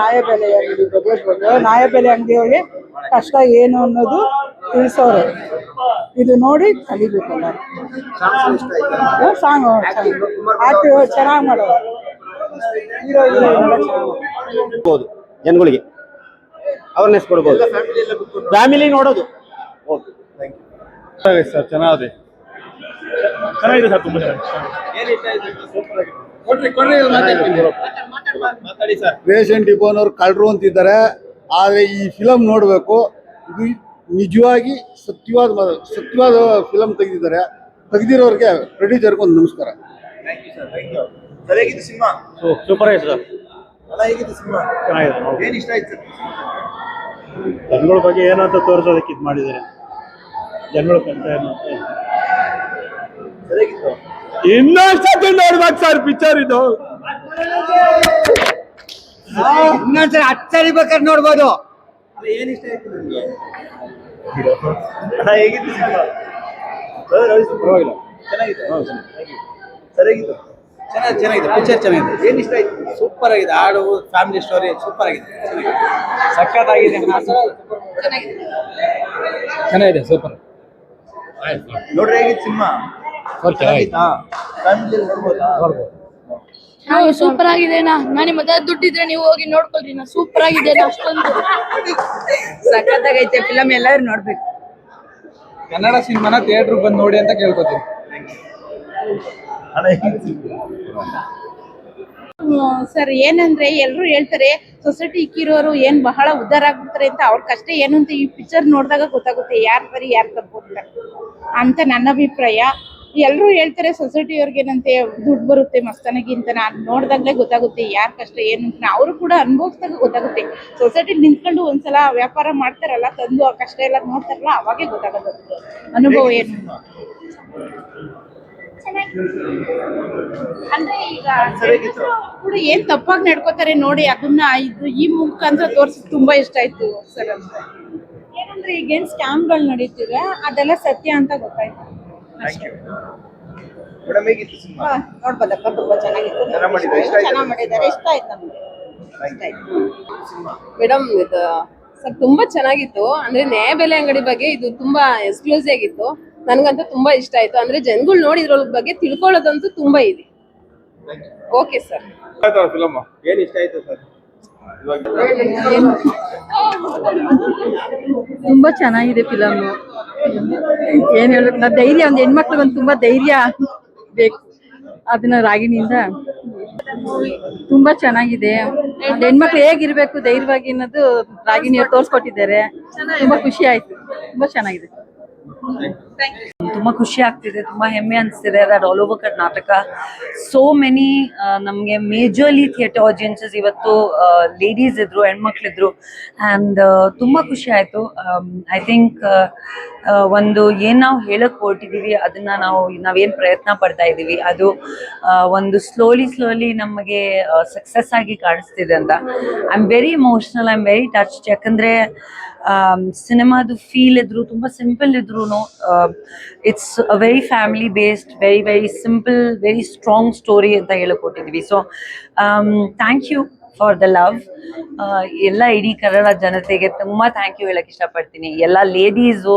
ನ್ಯಾಯಬೆಲೆ ಅಂಗಡಿ ಬಗ್ಗೆ ನ್ಯಾಯಬೆಲೆ ಅಂಗಡಿಯೊಳಗೆ ಕಷ್ಟ ಏನು ಅನ್ನೋದು ತಿಳಿಸೋರು. ಇದು ನೋಡಿ ಕಲಿಬೇಕಲ್ಲ. ಸಾಂಗ್ ಆಕ್ಟಿವ್ ಚೆನ್ನಾಗಿ ಮಾಡೋದು. ಹೀರೋ ಹೀರೋಯಿನ್ ಜನಗಳಿಗೆ ಅವೇರ್ನೆಸ್ ಕೊಡ್ಬೋದು. ಫ್ಯಾಮಿಲಿ ನೋಡೋದು. Okay, thank you sir. ಚೆನ್ನಾಗಿದೆ ಸರ್, ತುಂಬ ರೇಷನ್ ಡಿಪೋನವ್ರು ಕಳ್ಳರು ಅಂತಿದ್ದಾರೆ. ಆದರೆ ಈ ಫಿಲಮ್ ನೋಡಬೇಕು. ಇದು ನಿಜವಾಗಿ ಸತ್ಯವಾದ ಫಿಲಮ್ ತೆಗೆದಿದ್ದಾರೆ. ತೆಗೆದಿರೋರಿಗೆ ಪ್ರೊಡ್ಯೂಸರ್ಗೆ ಒಂದು ನಮಸ್ಕಾರ. ಸೂಪರ್ ಆಗಿದೆ ಸರ್. ಜನಗಳ ಬಗ್ಗೆ ಏನಂತ ತೋರಿಸೋದಕ್ಕೆ ಇದು ಮಾಡಿದ್ದಾರೆ. ಜನಗಳ ಕಷ್ಟ ಏನು ಇನ್ನೊಂದ್ಸತಿ ನೋಡ್ಬೇಕು ಸರ್ ಪಿಕ್ಚರ್ ಇದು. ಇನ್ನೊಂದ್ಸರಿ 10 ಸರಿ ಬೇಕಾದ್ರೆ ನೋಡ್ಬೋದು. ಚೆನ್ನಾಗಿದೆ ಪಿಕ್ಚರ್ ಚೆನ್ನಾಗಿದೆ. ಏನ್ ಇಷ್ಟ ಆಯ್ತು? ಸೂಪರ್ ಆಗಿದೆ. ಹಾಡು, ಫ್ಯಾಮಿಲಿ ಸ್ಟೋರಿ ಸೂಪರ್ ಆಗಿದೆ. ಸಖತ್ತಾಗಿದೆ. ಚೆನ್ನಾಗಿದೆ ಸೂಪರ್. ನೋಡ್ರಿ ಹೇಗಿತ್ತು ಸಿನಿಮಾ? ಸೂಪರ್ ಆಗಿದೆ. ನಾನು ಮದ ದುಡ್ಡಿದ್ರೆ ನೀವು ಹೋಗಿ ನೋಡ್ಕೊಳ್ರಿ. ಸೂಪರ್ ಆಗಿದೆ. ಅಷ್ಟೊಂದು ಸಖತ್ತಾಗೈತೆ ಫಿಲಮ್. ಎಲ್ಲರೂ ನೋಡ್ಬೇಕು. ಕನ್ನಡ ಸಿನಿಮಾನ ಥಿಯೇಟರ್ ಬಂದು ನೋಡಿ ಅಂತ ಕೇಳ್ಕೊತೀನಿ. ಸರ್ ಏನಂದ್ರೆ ಎಲ್ರು ಹೇಳ್ತಾರೆ ಸೊಸೈಟಿ ಇಕ್ಕಿರೋರು ಏನ್ ಬಹಳ ಉದ್ಧಾರ ಆಗ್ಬಿಡ್ತಾರೆ ಅಂತ. ಅವ್ರ ಕಷ್ಟ ಏನು ಅಂತ ಈ ಪಿಕ್ಚರ್ ನೋಡಿದಾಗ ಗೊತ್ತಾಗುತ್ತೆ ಯಾರು ಸರಿ ಯಾರು ತಪ್ಪು ಅಂತ ನನ್ನ ಅಭಿಪ್ರಾಯ. ಎಲ್ರು ಹೇಳ್ತಾರೆ ಸೊಸೈಟಿಯವ್ರಿಗೆ ಏನಂತೆ ದುಡ್ಡು ಬರುತ್ತೆ ಮಸ್ತಾನಾಗಿ ಅಂತ. ನಾನು ನೋಡ್ದಾಗ್ಲೇ ಗೊತ್ತಾಗುತ್ತೆ ಯಾರ ಕಷ್ಟ ಏನು ಅಂತ. ಅವರು ಕೂಡ ಅನುಭವಿಸಿದಾಗ ಗೊತ್ತಾಗುತ್ತೆ. ಸೊಸೈಟಿ ನಿಂತ್ಕೊಂಡು ಒಂದ್ಸಲ ವ್ಯಾಪಾರ ಮಾಡ್ತಾರಲ್ಲ, ತಂದು ಆ ಕಷ್ಟ ಎಲ್ಲ ನೋಡ್ತಾರಲ್ಲ, ಅವಾಗೇ ಗೊತ್ತಾಗುತ್ತೆ ಅನುಭವ ಏನು. ಅಂದ್ರೆ ಈಗ ಕೂಡ ಏನ್ ತಪ್ಪಾಗಿ ನಡ್ಕೋತಾರೆ ನೋಡಿ, ಅದನ್ನ ಈ ಮುಖಾಂತರ ತೋರ್ಸಿ ತುಂಬಾ ಇಷ್ಟ ಆಯ್ತು ಸರ್. ಅಂತ ಏನಂದ್ರೆ ಈಗೇನ್ ಸ್ಕ್ಯಾಮ್ಗಳು ನಡೀತಿದೆ ಅದೆಲ್ಲ ಸತ್ಯ ಅಂತ ಗೊತ್ತಾಯ್ತು. ನೋಡ್ಬೋದಪ್ಪ, ತುಂಬಾ ಚೆನ್ನಾಗಿತ್ತು. ಚೆನ್ನಾಗಿ ಮಾಡಿದ್ದಾರೆ. ಇಷ್ಟ ಆಯ್ತು ನಮ್ಗೆ. ಮೇಡಮ್ ಇದು ಸರ್ ತುಂಬಾ ಚೆನ್ನಾಗಿತ್ತು. ಅಂದ್ರೆ ನ್ಯಾಯಬೆಲೆ ಅಂಗಡಿ ಬಗ್ಗೆ ಇದು ತುಂಬಾ ಎಕ್ಸ್ಕ್ಲೂಸಿವ್ ಆಗಿತ್ತು. ನನ್ಗಂತೂ ತುಂಬಾ ಇಷ್ಟ ಆಯ್ತು. ಅಂದ್ರೆ ಜನಗಳು ನೋಡಿ ಇದ್ರ ಬಗ್ಗೆ ತಿಳ್ಕೊಳ್ಳೋದಂತೂ ತುಂಬಾ ಇದೆ. Okay sir. ಏನ್ ಇಷ್ಟ ಆಯ್ತು ಸರ್? ತುಂಬಾ ಚೆನ್ನಾಗಿದೆ ಫಿಲಮ್. ಏನ್ ಹೇಳ್ಬೇಕು, ನಾ ಧೈರ್ಯ, ಒಂದು ಹೆಣ್ಮಕ್ಳಿಗೊಂದು ತುಂಬಾ ಧೈರ್ಯ ಬೇಕು. ಅದನ್ನ ರಾಗಿಣಿಯಿಂದ ತುಂಬಾ ಚೆನ್ನಾಗಿದೆ. ಒಂದು ಹೆಣ್ಮಕ್ಳು ಹೇಗಿರ್ಬೇಕು ಧೈರ್ಯವಾಗಿ ಅನ್ನೋದು ರಾಗಿಣಿಯವ್ರು ತೋರ್ಸ್ಕೊಟ್ಟಿದ್ದಾರೆ. ತುಂಬಾ ಖುಷಿ ಆಯ್ತು. ತುಂಬಾ ಚೆನ್ನಾಗಿದೆ. ತುಂಬಾ ಖುಷಿ ಆಗ್ತಿದೆ. ತುಂಬಾ ಹೆಮ್ಮೆ ಅನಿಸ್ತಿದೆ that all over Karnataka so many ನಮಗೆ ಮೇಜರ್ಲಿ ಥಿಯೇಟರ್ ಆಡಿಯನ್ಸಸ್ ಇವತ್ತು ಲೇಡೀಸ್ ಇದ್ರು, ಹೆಣ್ಮಕ್ಳಿದ್ರು. ಆ್ಯಂಡ್ ತುಂಬಾ ಖುಷಿ ಆಯ್ತು. ಐ ಥಿಂಕ್ ಒಂದು ಏನ್ ನಾವು ಹೇಳಕ್ ಹೊರಟಿದೀವಿ ಅದನ್ನ ನಾವೇನ್ ಪ್ರಯತ್ನ ಪಡ್ತಾ ಇದೀವಿ ಅದು ಒಂದು ಸ್ಲೋಲಿ ನಮಗೆ ಸಕ್ಸಸ್ ಆಗಿ ಕಾಣಿಸ್ತಿದೆ ಅಂತ. I am very emotional, I am very touched. ಯಾಕಂದ್ರೆ ಸಿನಿಮಾದು ಫೀಲ್ ಇದ್ರು, ತುಂಬಾ ಸಿಂಪಲ್ ಇದ್ರು, it's a very family based, very simple, very strong story ಅಂತ ಹೇಳಿಕೊಟ್ಟಿದ್ವಿ. So thank you for the love. ಎಲ್ಲ ಇಡೀ ಕನ್ನಡ ಜನತೆಗೆ ತುಂಬ ಥ್ಯಾಂಕ್ ಯು ಹೇಳಕ್ ಇಷ್ಟಪಡ್ತೀನಿ. ಎಲ್ಲ ಲೇಡೀಸು,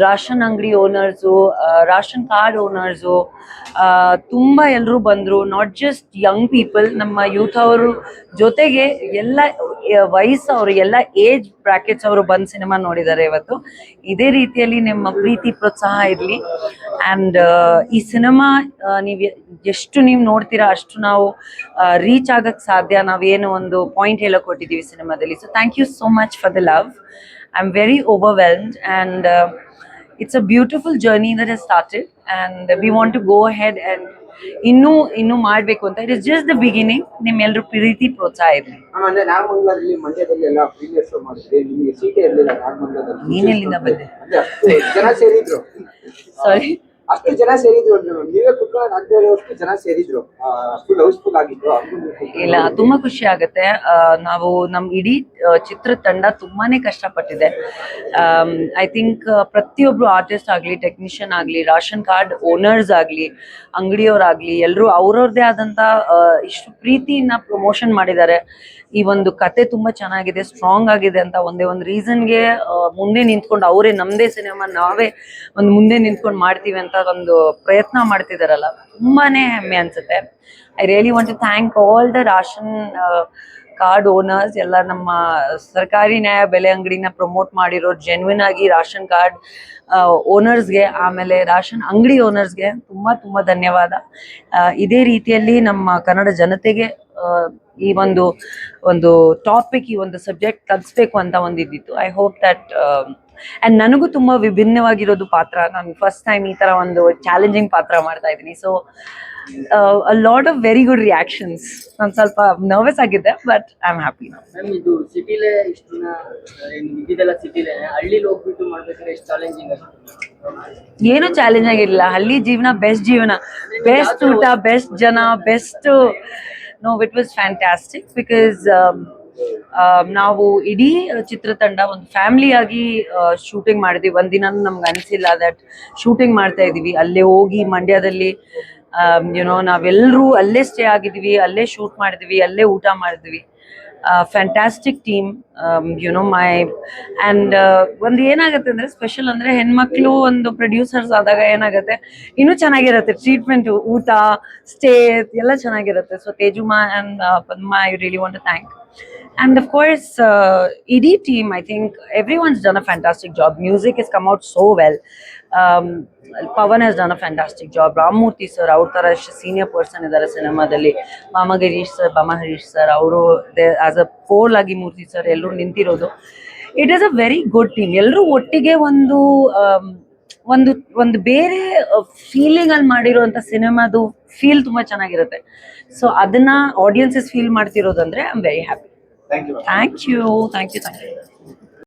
ರಾಷನ್ ಅಂಗಡಿ ಓನರ್ಸು, ರಾಷನ್ ಕಾರ್ಡ್ ಓನರ್ಸು, ತುಂಬ ಎಲ್ಲರೂ ಬಂದರು. ನಾಟ್ ಜಸ್ಟ್ ಯಂಗ್ ಪೀಪಲ್, ನಮ್ಮ ಯೂತ್ ಅವರು ಜೊತೆಗೆ ಎಲ್ಲ ವಯಸ್ಸವರು, ಎಲ್ಲ ಏಜ್ ಬ್ರಾಕೆಟ್ಸ್ ಅವರು ಬಂದು ಸಿನಿಮಾ ನೋಡಿದ್ದಾರೆ ಇವತ್ತು. ಇದೇ ರೀತಿಯಲ್ಲಿ ನಿಮ್ಮ ಪ್ರೀತಿ ಪ್ರೋತ್ಸಾಹ ಇರಲಿ. ಆ್ಯಂಡ್ ಈ ಸಿನಿಮಾ ಎಷ್ಟು ನೀವು ನೋಡ್ತೀರಾ ಅಷ್ಟು ನಾವು ರೀಚ್ ಆಗಕ್ಕೆ ಸಾಧ್ಯ. ನಾವೇನು ಒಂದು ಪಾಯಿಂಟ್ ಹೇಳಕ್ ಕೊಟ್ಟಿದ್ದೀವಿ ಸಿನಿಮಾದಲ್ಲಿ. So thank you so much for the love. I am very overwhelmed and it's a beautiful journey that has started and we want to go ahead and ಇನ್ನೂ ಮಾಡಬೇಕು ಅಂತ. It is just the beginning. ನಿಮ್ಮೆಲ್ಲರೂ ಪ್ರೀತಿ ಪ್ರೋತ್ಸಾಹ ಇರಲಿ. ನೀನೆಲ್ಲಿಂದ ಬಂದೆ? ಸಾರಿ, ಅಷ್ಟು ಜನ ಸೇರಿದ್ರು, ನೀವೇ ಕುತ್ಕೊಳ್ಳೋಕೆ ಆಗದೆ ಇರೋಷ್ಟು ಜನ ಸೇರಿದ್ರು, ಫುಲ್ ಹೌಸ್ಫುಲ್ ಆಗಿತ್ತು. ಇಲ್ಲ, ತುಂಬಾ ಖುಷಿ ಆಗುತ್ತೆ. ನಾವು ನಮ್ ಇಡೀ ಚಿತ್ರತಂಡ ತುಂಬಾನೇ ಕಷ್ಟಪಟ್ಟಿದೆ. ಐ ಥಿಂಕ್ ಪ್ರತಿಯೊಬ್ರು ಆರ್ಟಿಸ್ಟ್ ಆಗ್ಲಿ, ಟೆಕ್ನಿಷಿಯನ್ ಆಗ್ಲಿ, ರಾಷನ್ ಕಾರ್ಡ್ ಓನರ್ಸ್ ಆಗ್ಲಿ, ಅಂಗಡಿಯವರಾಗ್ಲಿ, ಎಲ್ಲರೂ ಅವ್ರವ್ರದೇ ಆದಂತ ಇಷ್ಟು ಪ್ರೀತಿನ ಪ್ರಮೋಷನ್ ಮಾಡಿದ್ದಾರೆ. ಈ ಒಂದು ಕತೆ ತುಂಬಾ ಚೆನ್ನಾಗಿದೆ, ಸ್ಟ್ರಾಂಗ್ ಆಗಿದೆ ಅಂತ ಒಂದೇ ಒಂದು ರೀಸನ್ಗೆ ಮುಂದೆ ನಿಂತ್ಕೊಂಡು ಅವರೇ ನಮ್ಮದೇ ಸಿನಿಮಾ ನಾವೇ ಒಂದು ಮುಂದೆ ನಿಂತ್ಕೊಂಡು ಮಾಡ್ತೀವಿ ಅಂತ ಒಂದು ಪ್ರಯತ್ನ ಮಾಡ್ತಿದಾರಲ್ಲ, ತುಂಬಾನೇ ಹೆಮ್ಮೆ ಅನ್ಸುತ್ತೆ. I really want to thank all the ration card owners, ಎಲ್ಲ ನಮ್ಮ ಸರ್ಕಾರಿ ನ್ಯಾಯ ಬೆಲೆ ಅಂಗಡಿನ ಪ್ರಮೋಟ್ ಮಾಡಿರೋ ಜೆನ್ವಿನ್ ಆಗಿ ರಾಷನ್ ಕಾರ್ಡ್ ಓನರ್ಸ್ಗೆ, ಆಮೇಲೆ ರಾಷನ್ ಅಂಗಡಿ ಓನರ್ಸ್ಗೆ ತುಂಬಾ ತುಂಬಾ ಧನ್ಯವಾದ. ಇದೇ ರೀತಿಯಲ್ಲಿ ನಮ್ಮ ಕನ್ನಡ ಜನತೆಗೆ ಈ ಒಂದು ಟಾಪಿಕ್, ಈ ಒಂದು ಸಬ್ಜೆಕ್ಟ್ ತಲುಪಿಸ್ಬೇಕು ಅಂತ ಒಂದಿದ್ದಿತ್ತು. ಐ ಹೋಪ್ ದಟ್ ಆ್ಯಂಡ್ ನನಗೂ ತುಂಬ ವಿಭಿನ್ನವಾಗಿರೋದು ಪಾತ್ರ, ನಾನು ಫಸ್ಟ್ ಟೈಮ್ ಈ ಥರ ಒಂದು ಚಾಲೆಂಜಿಂಗ್ ಪಾತ್ರ ಮಾಡ್ತಾ ಇದ್ದೀನಿ. So a lot of very good reactions. ನಾನು ಸ್ವಲ್ಪ ನರ್ವಸ್ ಆಗಿದ್ದೆ, but I am happy. Ma'am, ಇದು ಸಿಟಿಲೇ ಇಷ್ಟು ದಿನ ಇದ್ದಿದ್ದೆಲ್ಲ ಸಿಟಿಲೇ, ಹಳ್ಳಿಲಿ ಹೋಗ್ಬಿಟ್ಟು ಮಾಡ್ಬೇಕಾದ್ರೆ ಎಷ್ಟು ಚಾಲೆಂಜಿಂಗ್ ಆಗುತ್ತೆ? ಏನು ಚಾಲೆಂಜ್ ಆಗಿರಲಿಲ್ಲ. ಹಳ್ಳಿ ಜೀವನ ಬೆಸ್ಟ್ ಜೀವನ, ಬೆಸ್ಟ್ ಊಟ, ಬೆಸ್ಟ್ ಜನ, best. No, it was fantastic because ನಾವು ಇಡೀ ಚಿತ್ರತಂಡ ಒಂದು ಫ್ಯಾಮಿಲಿ ಆಗಿ ಶೂಟಿಂಗ್ ಮಾಡಿದ್ವಿ. ಒಂದಿನ ನಮ್ಗೆ ಅನಿಸಿಲ್ಲ ದಟ್ ಶೂಟಿಂಗ್ ಮಾಡ್ತಾ ಇದ್ದೀವಿ. ಅಲ್ಲೇ ಹೋಗಿ ಮಂಡ್ಯದಲ್ಲಿ ನಾವೆಲ್ಲರೂ ಅಲ್ಲೇ ಸ್ಟೇ ಆಗಿದ್ವಿ, ಅಲ್ಲೇ ಶೂಟ್ ಮಾಡಿದ್ವಿ, ಅಲ್ಲೇ ಊಟ ಮಾಡಿದ್ವಿ. ಫ್ಯಾಂಟಾಸ್ಟಿಕ್ ಟೀಮ್, ಮೈ ಆ್ಯಂಡ್ ಒಂದು ಏನಾಗುತ್ತೆ ಅಂದರೆ ಸ್ಪೆಷಲ್ ಅಂದರೆ ಹೆಣ್ಮಕ್ಳು ಒಂದು ಪ್ರೊಡ್ಯೂಸರ್ಸ್ ಆದಾಗ ಏನಾಗುತ್ತೆ, ಇನ್ನೂ ಚೆನ್ನಾಗಿರುತ್ತೆ ಟ್ರೀಟ್ಮೆಂಟು, ಊಟ, ಸ್ಟೇ ಎಲ್ಲ ಚೆನ್ನಾಗಿರುತ್ತೆ. So Tejuma and Padma, I really want to thank. And of course, ED team, I think everyone's done a fantastic job. Music has come out so well. Pavan has done a fantastic job. Ramurthy sir, our tara senior person idare cinema dalli. Mama Girish sir, Bama Harish sir, ಅವರು as a pole agi Murthy sir ಎಲ್ಲರೂ ನಿಂತಿರೋದು. It is a very good team. ಎಲ್ಲರೂ ಒಟ್ಟಿಗೆ ಒಂದು ಬೇರೆ feeling ಅಲ್ಲಿ ಮಾಡಿರೋಂಥ ಸಿನಿಮಾದು feel ತುಂಬಾ ಚೆನ್ನಾಗಿರುತ್ತೆ. ಸೊ ಅದನ್ನ ಆಡಿಯನ್ಸಸ್ ಫೀಲ್ ಮಾಡ್ತಿರೋದಂದ್ರೆ I am very happy. Thank you. Thank you.